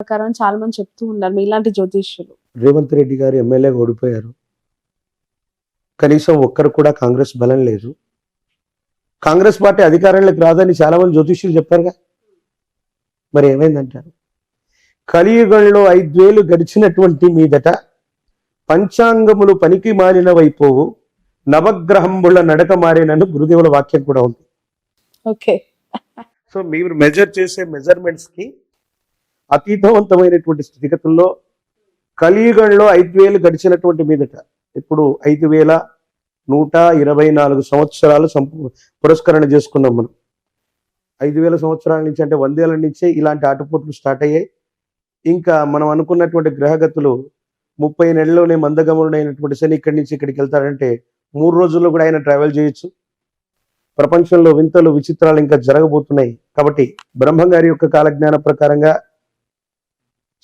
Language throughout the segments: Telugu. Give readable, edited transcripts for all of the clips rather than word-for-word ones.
ప్రకారం చాలా మంది చెప్తూ ఉన్నారు మీలాంటి జ్యోతిష్యులు. రేవంత్ రెడ్డి గారు ఎమ్మెల్యేగా ఓడిపోయారు. కనీసం ఒక్కరు కూడా కాంగ్రెస్ బలం లేదు. కాంగ్రెస్ పార్టీ అధికారంలోకి రాదని చాలా మంది జ్యోతిష్యులు చెప్పారుగా. మరి ఏమైందంటారు? కలియుగంలో 5 ఏళ్లు గడిచినటువంటి మీదట పంచాంగములు పనికి మారిన వైపోవు, నవగ్రహంబుల నడక మారినను గురుదేవుల వాక్యం కూడా ఉంది. ఓకే. సో మీరు మెజర్ చేసే మెజర్మెంట్స్ కి అతీతవంతమైనటువంటి స్థితిగతుల్లో కలియుగంలో 5 ఏళ్లు గడిచినటువంటి మీదట ఇప్పుడు 5124 సంవత్సరాలు పురస్కరణ చేసుకున్నాం మనం. 5000 సంవత్సరాల నుంచి అంటే 100 ఏళ్ల నుంచే ఇలాంటి ఆటపోట్లు స్టార్ట్ అయ్యాయి. ఇంకా మనం అనుకున్నటువంటి గ్రహగతులు 30 నెలల్లోనే మందగమనుడైనటువంటి శని ఇక్కడి నుంచి ఇక్కడికి వెళ్తాడంటే 3 రోజుల్లో కూడా ఆయన ట్రావెల్ చేయొచ్చు. ప్రపంచంలో వింతలు విచిత్రాలు ఇంకా జరగబోతున్నాయి. కాబట్టి బ్రహ్మం గారి యొక్క కాలజ్ఞాన ప్రకారంగా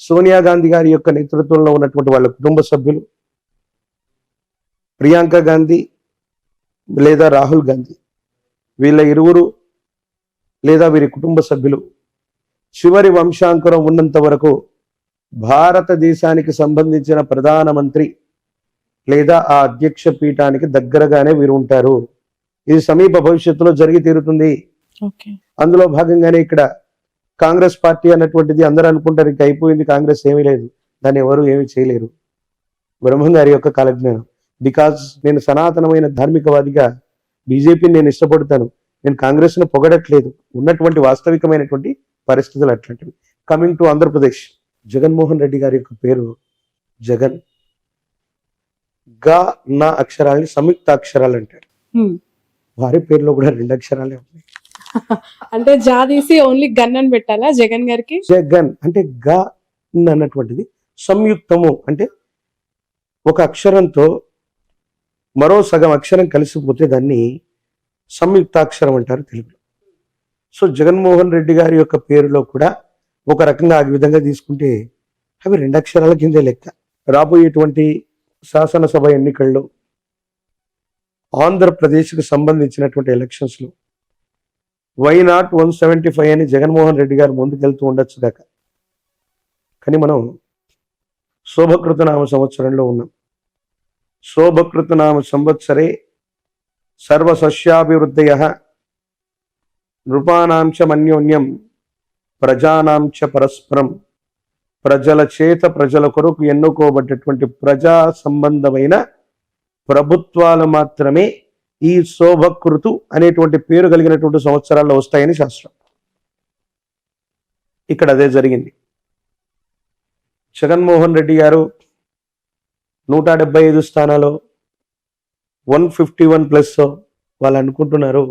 సోనియా గాంధీ గారి యొక్క నేతృత్వంలో ఉన్నటువంటి వాళ్ళ కుటుంబ సభ్యులు, ప్రియాంక గాంధీ లేదా రాహుల్ గాంధీ, వీళ్ళ ఇరువురు లేదా వీరి కుటుంబ సభ్యులు చివరి వంశాంకురం ఉన్నంత వరకు భారతదేశానికి సంబంధించిన ప్రధానమంత్రి లేదా ఆ అధ్యక్ష పీఠానికి దగ్గరగానే వీరు ఉంటారు. ఇది సమీప భవిష్యత్తులో జరిగి తీరుతుంది. అందులో భాగంగానే ఇక్కడ కాంగ్రెస్ పార్టీ అన్నటువంటిది అందరూ అనుకుంటారు ఇంకా అయిపోయింది, కాంగ్రెస్ ఏమీ లేదు, దాన్ని ఎవరు ఏమీ చేయలేరు. బ్రహ్మం గారి యొక్క కాలజ్ఞానం. బికాజ్ నేను సనాతనమైన ధార్మికవాదిగా బీజేపీని నేను ఇష్టపడతాను. నేను కాంగ్రెస్ ను పొగడట్లేదు, ఉన్నటువంటి వాస్తవికమైనటువంటి పరిస్థితులు అట్లాంటివి. కమింగ్ టు ఆంధ్రప్రదేశ్, జగన్మోహన్ రెడ్డి గారి యొక్క పేరు జగన్. గా నా అక్షరాలని సంయుక్త అక్షరాలు అంటారు. వారి పేరులో కూడా 2 అక్షరాలే ఉన్నాయి. అంటే జాదీసి ఓన్లీ గన్ అని పెట్టాలా జగన్ గారికి? జగన్ అంటే గా అన్నటువంటిది సంయుక్తము అంటే ఒక అక్షరంతో మరో సగం అక్షరం కలిసిపోతే దాన్ని సంయుక్తాక్షరం అంటారు తెలుగులో. సో జగన్మోహన్ రెడ్డి గారి యొక్క పేరులో కూడా ఒక రకంగా ఆ విధంగా తీసుకుంటే అవి 2 అక్షరాల కిందే లెక్క. రాబోయేటువంటి శాసనసభ ఎన్నికల్లో ఆంధ్రప్రదేశ్కు సంబంధించినటువంటి ఎలక్షన్స్ లో వై నాట్ 175 అని జగన్మోహన్ రెడ్డి గారు ముందుకెళ్తూ ఉండొచ్చు దాకా. కానీ మనం శోభకృతనామ సంవత్సరంలో ఉన్నాం. శోభకృతనామ సంవత్సరే సర్వసస్యాభివృద్ధయ నృపానాంచ మన్యోన్యం ప్రజానాంచ పరస్పరం. ప్రజల చేత ప్రజల కొరకు ఎన్నుకోబడ్డటువంటి ప్రజా సంబంధమైన ప్రభుత్వాలు మాత్రమే ఈ శోభకృతు అనేటువంటి పేరు కలిగినటువంటి సంవత్సరాల్లో వస్తాయని శాస్త్రం. ఇక్కడ అదే జరిగింది. జగన్మోహన్ రెడ్డి గారు 175 స్థానాలు 151+ వాళ్ళు అనుకుంటున్నారు.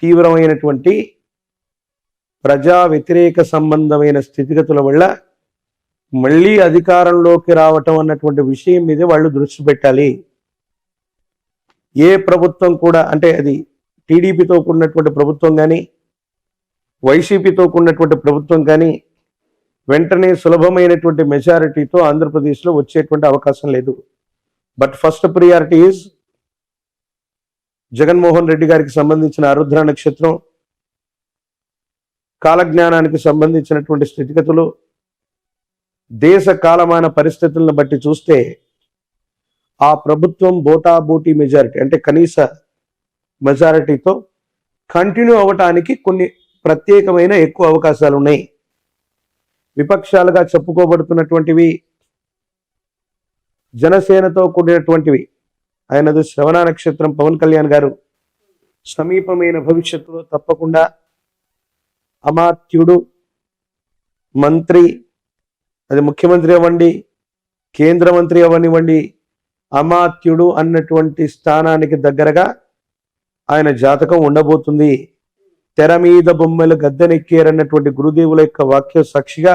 తీవ్రమైనటువంటి ప్రజా వ్యతిరేక సంబంధమైన స్థితిగతుల వల్ల మళ్ళీ అధికారంలోకి రావటం అన్నటువంటి విషయం మీద వాళ్ళు దృష్టి పెట్టాలి. ఏ ప్రభుత్వం కూడా అంటే అది టీడీపీతో కూడినటువంటి ప్రభుత్వం కానీ వైసీపీతో కూడినటువంటి ప్రభుత్వం కానీ వెంటనే సులభమైనటువంటి మెజారిటీతో ఆంధ్రప్రదేశ్లో వచ్చేటువంటి అవకాశం లేదు. But first priority is Jaganmohan Reddy గారికి సంబంధించిన ఆరుద్ర నక్షత్రం, కాలజ్ఞానానికి సంబంధించినటువంటి స్థితిగతులు, దేశ కాలమాన పరిస్థితులను బట్టి చూస్తే ఆ ప్రభుత్వం బోటాబోటీ మెజారిటీ అంటే కనీస మెజారిటీతో కంటిన్యూ అవ్వటానికి కొన్ని ప్రత్యేకమైన ఎక్కువ అవకాశాలు ఉన్నాయి. విపక్షాలుగా చెప్పుకోబడుతున్నటువంటివి జనసేనతో కూడినటువంటివి. ఆయనది శ్రవణ నక్షత్రం. పవన్ కళ్యాణ్ గారు సమీపమైన భవిష్యత్తులో తప్పకుండా అమాత్యుడు, మంత్రి, అది ముఖ్యమంత్రి అవ్వండి, కేంద్ర మంత్రి అవ్వనివ్వండి, అమాత్యుడు అన్నటువంటి స్థానానికి దగ్గరగా ఆయన జాతకం ఉండబోతుంది. తెర మీద బొమ్మలు గద్దెనెక్కారన్నటువంటి గురుదేవుల యొక్క వాక్య సాక్షిగా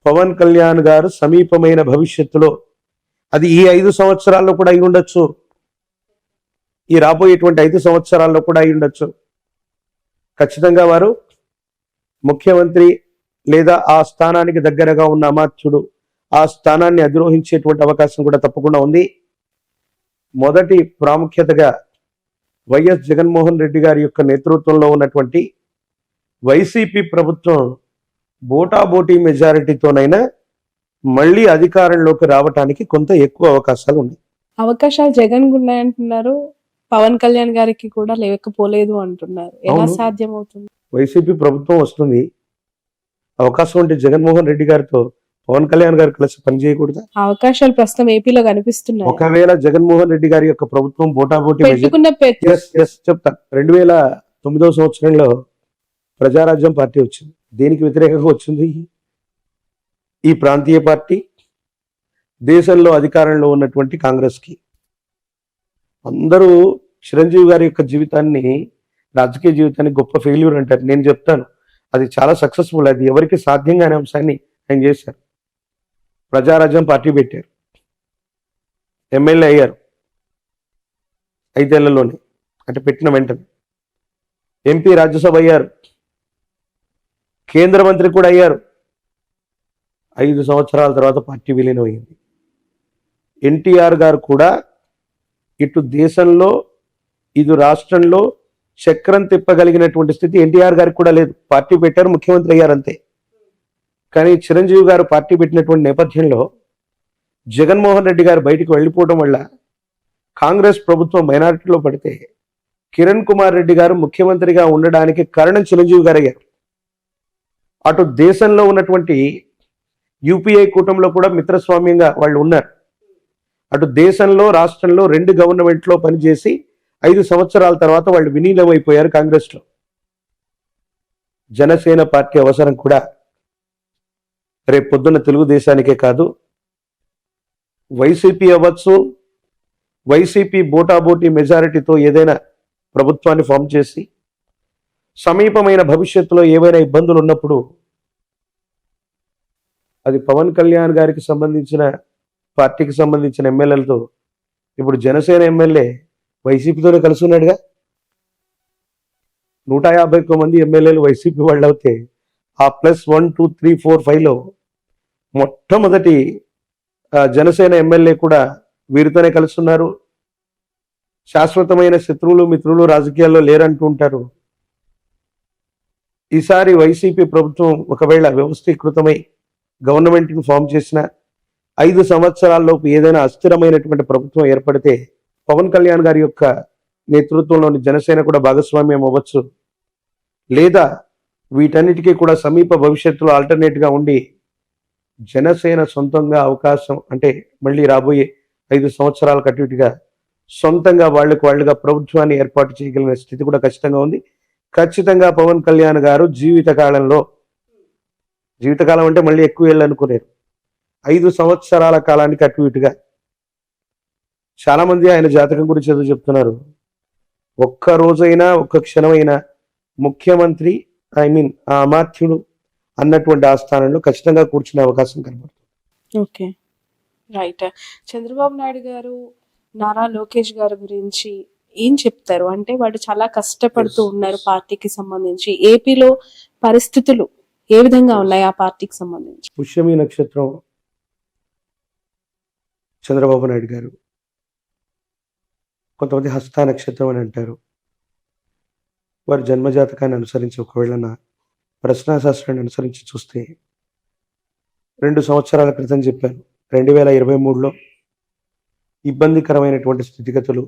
పవన్ కళ్యాణ్ గారు సమీపమైన భవిష్యత్తులో, అది ఈ 5 సంవత్సరాల్లో కూడా అయి ఉండొచ్చు, ఈ రాబోయేటువంటి 5 సంవత్సరాల్లో కూడా అయి ఉండొచ్చు, ఖచ్చితంగా వారు ముఖ్యమంత్రి లేదా ఆ స్థానానికి దగ్గరగా ఉన్న అమాత్యుడు ఆ స్థానాన్ని అధిరోహించేటువంటి అవకాశం కూడా తప్పకుండా ఉంది. మొదటి ప్రాముఖ్యతగా వైఎస్ జగన్మోహన్ రెడ్డి గారి యొక్క నేతృత్వంలో ఉన్నటువంటి వైసీపీ ప్రభుత్వం బోటాబోటీ మెజారిటీతోనైనా మళ్ళీ అధికారంలోకి రావటానికి కొంత ఎక్కువ అవకాశాలు ఉన్నాయి. అవకాశాలు జగన్ కు ఉన్నాయంటున్నారు, పవన్ కళ్యాణ్ గారికి కూడా లేకపోలేదు అంటున్నారు. ఎలా అవును. సాధ్యమవుతుంది? వైసీపీ ప్రభుత్వం వస్తుంది, అవకాశం ఉంటే జగన్మోహన్ రెడ్డి గారితో పవన్ కళ్యాణ్ గారు కలిసి పనిచేయకూడదా? అవకాశాలు ప్రస్తుతం ఏపీలో కనిపిస్తున్నాయి. ఒకవేళ జగన్మోహన్ రెడ్డి గారి యొక్క ప్రభుత్వం బోటాబోటీ పెట్టుకున్న చెప్తా 2009 సంవత్సరంలో ప్రజారాజ్యం పార్టీ వచ్చింది. దేనికి వ్యతిరేకంగా వచ్చింది? ఈ ప్రాంతీయ పార్టీ దేశంలో అధికారంలో ఉన్నటువంటి కాంగ్రెస్ కి. అందరూ చిరంజీవి గారి యొక్క జీవితాన్ని, రాజకీయ జీవితాన్ని గొప్ప ఫెయిల్యూర్ అంటారు. నేను చెప్తాను, అది చాలా సక్సెస్ఫుల్. అది ఎవరికి సాధ్యం కాని అంశాన్ని ఆయన చేశారు. ప్రజారాజ్యం పార్టీ పెట్టారు, ఎమ్మెల్యే అయ్యారు 5 ఏళ్లలోనే, అంటే పెట్టిన వెంటనే. ఎంపీ, రాజ్యసభ అయ్యారు, కేంద్ర మంత్రి కూడా అయ్యారు. 5 సంవత్సరాల తర్వాత పార్టీ విలీనం అయింది. ఎన్టీఆర్ గారు కూడా ఇటు దేశంలో ఇటు రాష్ట్రంలో చక్రం తిప్పగలిగినటువంటి స్థితి ఎన్టీఆర్ గారికి కూడా లేదు. పార్టీ పెట్టారు, ముఖ్యమంత్రి అయ్యారు అంతే. కానీ చిరంజీవి గారు పార్టీ పెట్టినటువంటి నేపథ్యంలో జగన్మోహన్ రెడ్డి గారు బయటికి వెళ్ళిపోవడం వల్ల కాంగ్రెస్ ప్రభుత్వం మైనారిటీలో పడితే కిరణ్ కుమార్ రెడ్డి గారు ముఖ్యమంత్రిగా ఉండడానికి కారణం చిరంజీవి గారు అయ్యారు. అటు దేశంలో ఉన్నటువంటి యూపీఐ కూటమిలో కూడా మిత్రస్వామ్యంగా వాళ్ళు ఉన్నారు. అటు దేశంలో రాష్ట్రంలో 2 గవర్నమెంట్లో పనిచేసి 5 సంవత్సరాల తర్వాత వాళ్ళు విలీనమైపోయారు కాంగ్రెస్లో. జనసేన పార్టీ అవసరం కూడా రేపు పొద్దున్న తెలుగుదేశానికే కాదు, వైసీపీ అవ్వచ్చు, వైసీపీ బోటాబోటీ మెజారిటీతో ఏదైనా ప్రభుత్వాన్ని ఫామ్ చేసి సమీపమైన భవిష్యత్తులో ఏవైనా ఇబ్బందులు ఉన్నప్పుడు అది పవన్ కళ్యాణ్ గారికి సంబంధించిన పార్టీకి సంబంధించిన ఎమ్మెల్యేలతో, ఇప్పుడు జనసేన ఎమ్మెల్యే వైసీపీతోనే కలిసి ఉన్నాడుగా. 151 మంది ఎమ్మెల్యేలు వైసీపీ వాళ్ళు అవుతే ఆ ప్లస్ 1, 2, 3, 4, 5లో మొట్టమొదటి జనసేన ఎమ్మెల్యే కూడా వీరితోనే కలుస్తున్నారు. శాశ్వతమైన శత్రువులు మిత్రులు రాజకీయాల్లో లేరంటూ ఉంటారు. ఈసారి వైసీపీ ప్రభుత్వం ఒకవేళ వ్యవస్థీకృతమై గవర్నమెంట్ని ఫామ్ చేసిన 5 సంవత్సరాల్లోపు ఏదైనా అస్థిరమైనటువంటి ప్రభుత్వం ఏర్పడితే పవన్ కళ్యాణ్ గారి యొక్క నేతృత్వంలోని జనసేన కూడా భాగస్వామ్యం అవ్వచ్చు. లేదా వీటన్నిటికీ కూడా సమీప భవిష్యత్తులో ఆల్టర్నేట్గా ఉండి జనసేన సొంతంగా అవకాశం, అంటే మళ్ళీ రాబోయే 5 సంవత్సరాలకు అటు ఇటుగా సొంతంగా వాళ్ళుగా ప్రభుత్వాన్ని ఏర్పాటు చేయగలిగిన స్థితి కూడా ఖచ్చితంగా ఉంది. ఖచ్చితంగా పవన్ కళ్యాణ్ గారు జీవితకాలం అంటే మళ్ళీ ఎక్కువ ఏళ్ళు అనుకునేరు, 5 సంవత్సరాల కాలానికి అటు ఇటుగా. చాలా మంది ఆయన జాతకం గురించి ఏదో చెప్తున్నారు. ఒక్క రోజైనా ఒక్క క్షణమైనా ముఖ్యమంత్రి, ఆ అమాత్యుడు అన్నటువంటి ఆ స్థానంలో ఖచ్చితంగా కూర్చునే అవకాశం కనబడుతుంది. Okay, right. చంద్రబాబు నాయుడు గారు, నారా లోకేష్ గారి గురించి ఏం చెప్తారు? అంటే వాళ్ళు చాలా కష్టపడుతూ ఉన్నారు పార్టీకి సంబంధించి. ఏపీలో పరిస్థితులు ఏ విధంగా ఉన్నాయి ఆ పార్టీకి సంబంధించి? పుష్యమి నక్షత్రం చంద్రబాబు నాయుడు గారు, కొంతమంది హస్త నక్షత్రం అని అంటారు. వారి జన్మజాతకాన్ని అనుసరించి ఒకవేళ నా ప్రశ్నాశాస్త్రాన్ని అనుసరించి చూస్తే 2 సంవత్సరాల క్రితం చెప్పాను, 2023లో ఇబ్బందికరమైనటువంటి స్థితిగతులు,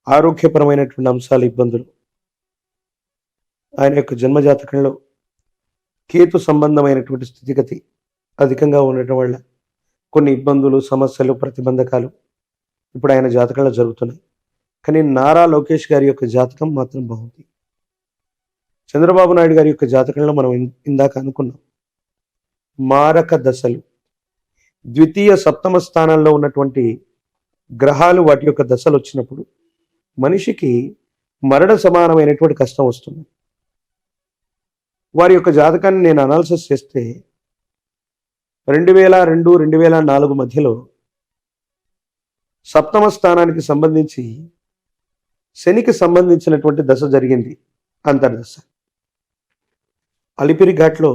ఆరోగ్యపరమైనటువంటి అంశాలు, ఇబ్బందులు ఆయన యొక్క జన్మజాతకంలో కేతు సంబంధమైనటువంటి స్థితిగతి అధికంగా ఉండటం వల్ల కొన్ని ఇబ్బందులు, సమస్యలు, ప్రతిబంధకాలు ఇప్పుడు ఆయన జాతకంలో జరుగుతున్నాయి. కానీ నారా లోకేష్ గారి యొక్క జాతకం మాత్రం బాగుంది. చంద్రబాబు నాయుడు గారి యొక్క జాతకంలో మనం ఇందాక అనుకున్నాం, మారక దశలు, ద్వితీయ సప్తమ స్థానాల్లో ఉన్నటువంటి గ్రహాలు వాటి యొక్క దశలు వచ్చినప్పుడు మనిషికి మరణ సమానమైనటువంటి కష్టం వస్తుంది. వారి యొక్క జాతకాన్ని నేను అనాలిసిస్ చేస్తే 2002, 2004 మధ్యలో సప్తమ స్థానానికి సంబంధించి శనికి సంబంధించినటువంటి దశ జరిగింది, అంతర్దశ. అలిపిరి ఘాట్లో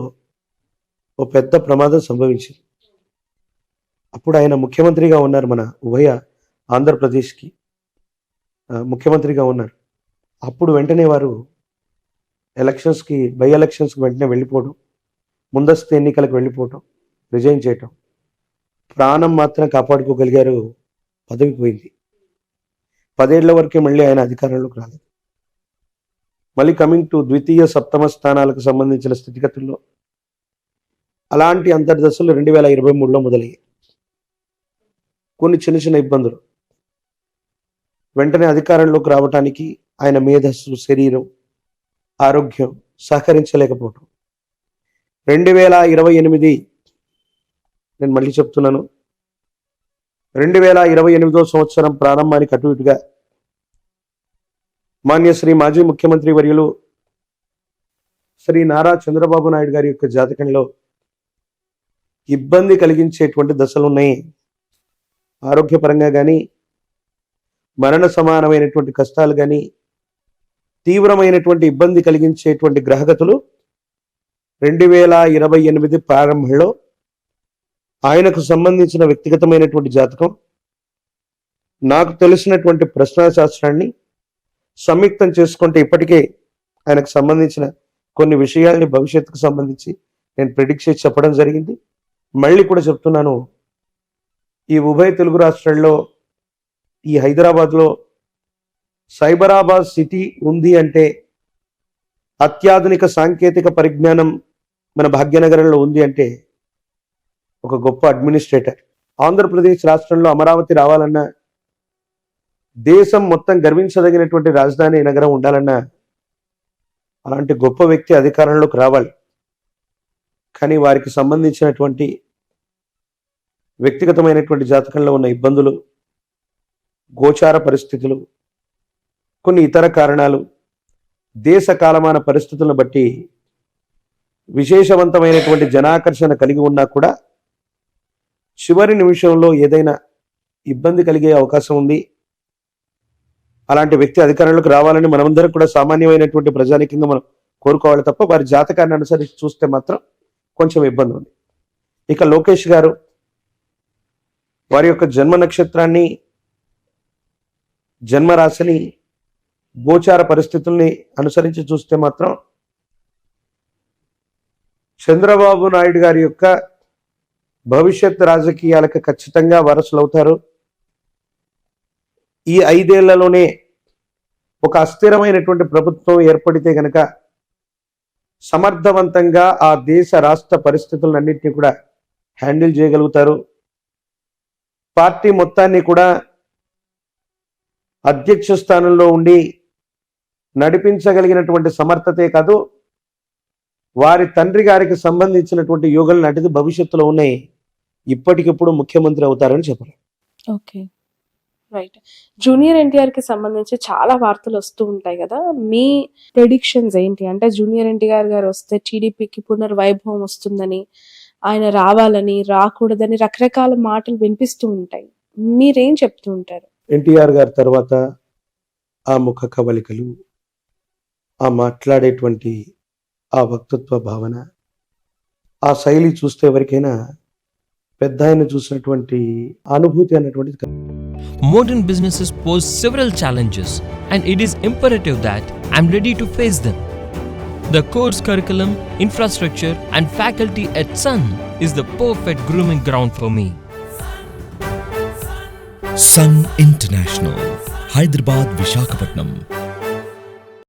ఓ పెద్ద ప్రమాదం సంభవించింది. అప్పుడు ఆయన ముఖ్యమంత్రిగా ఉన్నారు, మన ఉభయ ఆంధ్రప్రదేశ్కి ముఖ్యమంత్రిగా ఉన్నారు. అప్పుడు వెంటనే వారు బై ఎలక్షన్స్కి వెంటనే వెళ్ళిపోవడం, ముందస్తు ఎన్నికలకు వెళ్ళిపోవటం, రిజైన్ చేయటం, ప్రాణం మాత్రం కాపాడుకోగలిగారు. పదవి పోయింది. 10 ఏళ్ల వరకే మళ్ళీ ఆయన అధికారంలోకి రాలేదు. మళ్ళీ కమింగ్ టు ద్వితీయ సప్తమ స్థానాలకు సంబంధించిన స్థితిగతుల్లో అలాంటి అంతర్దశలు 2023లో మొదలయ్యాయి. కొన్ని చిన్న చిన్న ఇబ్బందులు, వెంటనే అధికారంలోకి రావటానికి ఆయన మేధస్సు, శరీరం, ఆరోగ్యం సహకరించలేకపోవటం. 2028 నేను మళ్ళీ చెప్తున్నాను, 2028వ సంవత్సరం ప్రారంభానికి అటు ఇటుగా మాన్యశ్రీ మాజీ ముఖ్యమంత్రి వర్యులు శ్రీ నారా చంద్రబాబు నాయుడు గారి యొక్క జాతకంలో ఇబ్బంది కలిగించేటువంటి దశలు ఉన్నాయి. ఆరోగ్యపరంగా కానీ, మరణ సమానమైనటువంటి కష్టాలు కానీ, తీవ్రమైనటువంటి ఇబ్బంది కలిగించేటువంటి గ్రహగతులు 2028 ప్రారంభంలో ఆయనకు సంబంధించిన వ్యక్తిగతమైనటువంటి జాతకం, నాకు తెలిసినటువంటి ప్రశ్నాశాస్త్రాన్ని సంయుక్తం చేసుకుంటే ఇప్పటికే ఆయనకు సంబంధించిన కొన్ని విషయాల్ని భవిష్యత్తుకు సంబంధించి నేను ప్రెడిక్ట్ చేసి చెప్పడం జరిగింది. మళ్ళీ కూడా చెప్తున్నాను, ఈ ఉభయ తెలుగు రాష్ట్రాల్లో, ఈ హైదరాబాద్లో సైబరాబాద్ సిటీ ఉంది అంటే, అత్యాధునిక సాంకేతిక పరిజ్ఞానం మన భాగ్యనగరంలో ఉంది అంటే ఒక గొప్ప అడ్మినిస్ట్రేటర్. ఆంధ్రప్రదేశ్ రాష్ట్రంలో అమరావతి రావాలన్నా, దేశం మొత్తం గర్వించదగినటువంటి రాజధాని నగరం ఉండాలన్నా అలాంటి గొప్ప వ్యక్తి అధికారంలోకి రావాలి. కానీ వారికి సంబంధించినటువంటి వ్యక్తిగతమైనటువంటి జాతకంలో ఉన్న ఇబ్బందులు, గోచార పరిస్థితులు, కొన్ని ఇతర కారణాలు, దేశ కాలమాన పరిస్థితులను బట్టి విశేషవంతమైనటువంటి జనాకర్షణ కలిగి ఉన్నా కూడా చివరి నిమిషంలో ఏదైనా ఇబ్బంది కలిగే అవకాశం ఉంది. అలాంటి వ్యక్తి అధికారంలోకి రావాలని మనమందరం కూడా సామాన్యమైనటువంటి ప్రజానికంగా మనం కోరుకోవాలి తప్ప వారి జాతకాన్ని అనుసరించి చూస్తే మాత్రం కొంచెం ఇబ్బంది ఉంది. ఇక లోకేష్ గారు వారి యొక్క జన్మ నక్షత్రాన్ని, జన్మరాశిని, గోచార పరిస్థితుల్ని అనుసరించి చూస్తే మాత్రం చంద్రబాబు నాయుడు గారి యొక్క భవిష్యత్ రాజకీయాలకు ఖచ్చితంగా వారసులు అవుతారు. ఈ 5 ఏళ్లలోనే ఒక అస్థిరమైనటువంటి ప్రభుత్వం ఏర్పడితే గనక సమర్థవంతంగా ఆ దేశ రాష్ట్ర పరిస్థితులన్నింటినీ కూడా హ్యాండిల్ చేయగలుగుతారు. పార్టీ మొత్తాన్ని కూడా అధ్యక్ష స్థానంలో ఉండి నడిపించగలిగినటువంటి సమర్థతే కాదు, వారి తండ్రి గారికి సంబంధించినటువంటి యోగాలు నాటిది భవిష్యత్తులో ఉన్నాయి. ఇప్పటికిప్పుడు ముఖ్యమంత్రి అవుతారని చెప్పారు. Okay, right. జూనియర్ ఎన్టీఆర్ కి సంబంధించి చాలా వార్తలు వస్తూ ఉంటాయి కదా, మీ ప్రెడిక్షన్స్ ఏంటి? అంటే జూనియర్ ఎన్టీఆర్ గారు వస్తే టీడీపీకి పునర్వైభవం వస్తుందని, ఆయన రావాలని, రాకూడదని రకరకాల మాటలు వినిపిస్తూ ఉంటాయి. మీరేం చెప్తూ ఉంటారు? ఎన్టీఆర్ గారి తర్వాత ఆ ముఖ కవలికలు, ఆ మాట్లాడేటువంటి ఆ వక్తృత్వ భావన, ఆ శైలి చూస్తే ఎవరికైనా పెద్ద ఆయన చూసినటువంటి అనుభూతి అన్నటువంటిది. Modern businesses pose several challenges, and it is imperative that I'm ready to face them. The course curriculum, infrastructure, and faculty at Sun is the perfect grooming ground for me. Sun International, Hyderabad, Visakhapatnam.